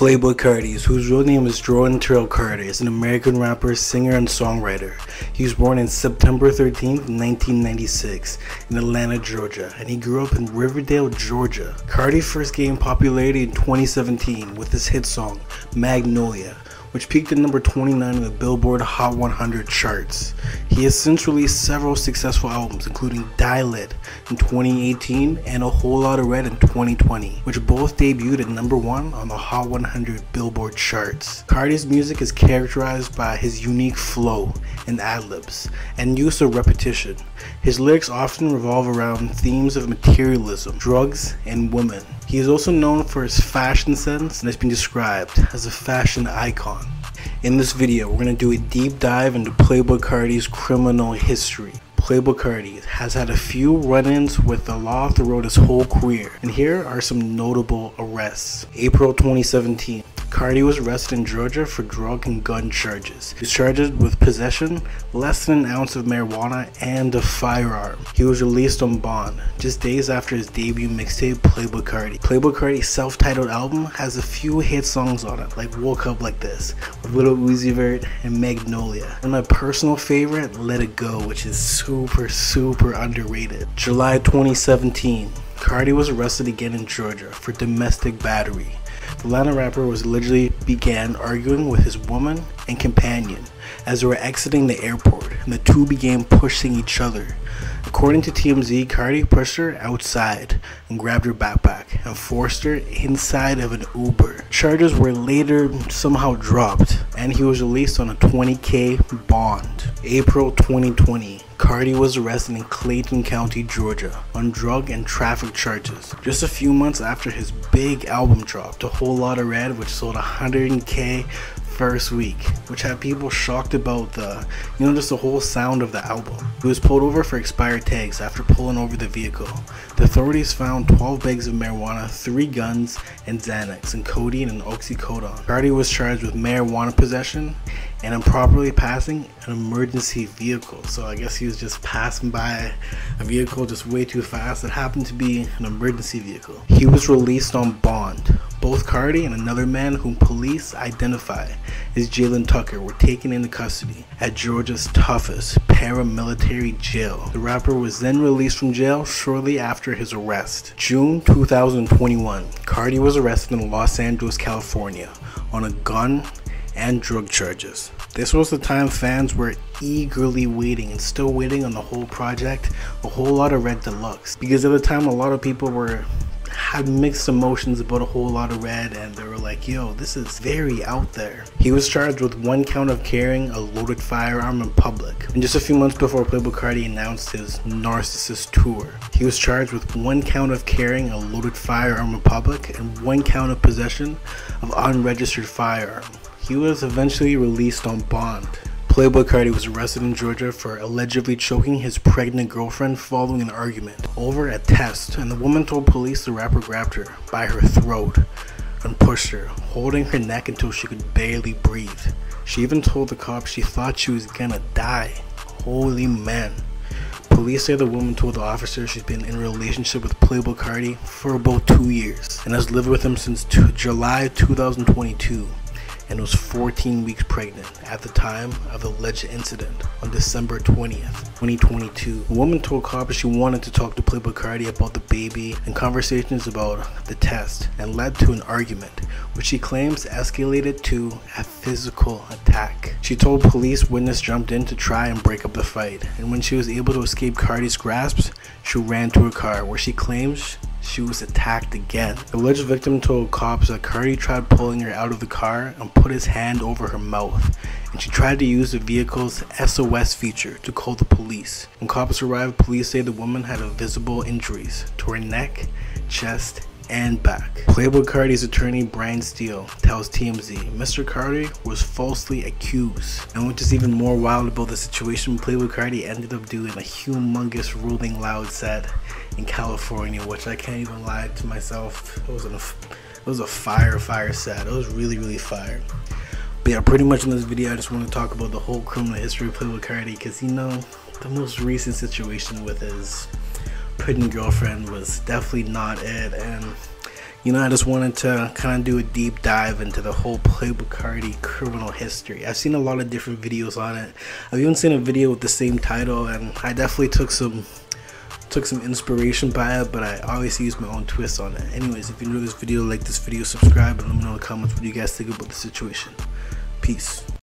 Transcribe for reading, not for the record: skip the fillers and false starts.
Playboi Carti, whose real name is Jordan Terrell Carti, is an American rapper, singer, and songwriter. He was born on September 13, 1996 in Atlanta, Georgia, and he grew up in Riverdale, Georgia. Carti first gained popularity in 2017 with his hit song, Magnolia, which peaked at number 29 in the Billboard Hot 100 charts. He has since released several successful albums, including Die Lit in 2018 and A Whole Lotta Red in 2020, which both debuted at number 1 on the Hot 100 Billboard charts. Carti's music is characterized by his unique flow and ad-libs and use of repetition. His lyrics often revolve around themes of materialism, drugs, and women. He is also known for his fashion sense and has been described as a fashion icon. In this video, we're going to do a deep dive into Playboi Carti's criminal history. Playboi Carti has had a few run-ins with the law throughout his whole career, and here are some notable arrests. April 2017. Carti was arrested in Georgia for drug and gun charges. He was charged with possession, less than an ounce of marijuana, and a firearm. He was released on bond just days after his debut mixtape, Playboi Carti. Playboi Carti's self-titled album has a few hit songs on it, like Woke Up Like This, with Lil Uzi Vert and Magnolia. And my personal favorite, Let It Go, which is super underrated. July 2017. Carti was arrested again in Georgia for domestic battery. The Atlanta rapper allegedly began arguing with his woman and companion as they were exiting the airport, and the two began pushing each other. According to TMZ, Carti pushed her outside and grabbed her backpack and forced her inside of an Uber. Charges were later somehow dropped, and he was released on a $20,000 bond. April 2020. Carti was arrested in Clayton County, Georgia on drug and traffic charges. Just a few months after his big album dropped, A Whole Lotta Red, which sold 100K first week, which had people shocked about just the whole sound of the album. He was pulled over for expired tags after pulling over the vehicle. The authorities found 12 bags of marijuana, 3 guns, and Xanax, and codeine and oxycodone. Carti was charged with marijuana possession and improperly passing an emergency vehicle. So I guess he was just passing by a vehicle just way too fast. It happened to be an emergency vehicle. He was released on bond. Both Carti and another man whom police identify as Jalen Tucker were taken into custody at Georgia's toughest paramilitary jail. The rapper was then released from jail shortly after his arrest. June 2021, Carti was arrested in Los Angeles, California on a gun and drug charges. This was the time fans were eagerly waiting and still waiting on the whole project, A Whole Lotta Red Deluxe, because at the time a lot of people had mixed emotions about A Whole Lotta Red, and they were like, yo, this is very out there. He was charged with 1 count of carrying a loaded firearm in public. And just a few months before Playboi Carti announced his Narcissist tour, he was charged with 1 count of carrying a loaded firearm in public and 1 count of possession of unregistered firearm. He was eventually released on bond. Playboi Carti was arrested in Georgia for allegedly choking his pregnant girlfriend following an argument over a test, and the woman told police the rapper grabbed her by her throat and pushed her, holding her neck until she could barely breathe. She even told the cops she thought she was gonna die. Holy man. Police say the woman told the officer she's been in a relationship with Playboi Carti for about 2 years and has lived with him since July 2022. And was 14 weeks pregnant at the time of the alleged incident on December 20th, 2022. The woman told cops she wanted to talk to Playboi Carti about the baby, and conversations about the test and led to an argument, which she claims escalated to a physical attack. She told police witness jumped in to try and break up the fight, and when she was able to escape Carti's grasp, she ran to her car, where she claims she was attacked again. The alleged victim told cops that Carti tried pulling her out of the car and put his hand over her mouth, and she tried to use the vehicle's SOS feature to call the police. When cops arrived, police say the woman had visible injuries to her neck, chest, and back. Playboi Carti's attorney Brian Steele tells TMZ Mr. Carti was falsely accused, and which is even more wild about the situation, Playboi Carti ended up doing a humongous Rolling Loud set in California, which I can't even lie to myself, it was a fire set. It was really fire. But yeah, pretty much in this video I just want to talk about the whole criminal history of Playboi Carti, because the most recent situation with his pregnant girlfriend was definitely not it, and I just wanted to kind of do a deep dive into the whole Playboi Carti criminal history. I've seen a lot of different videos on it. I've even seen a video with the same title, and I definitely took some inspiration by it, but I obviously used my own twist on it. Anyways, if you enjoyed this video, like this video, subscribe, and let me know in the comments what you guys think about the situation. Peace.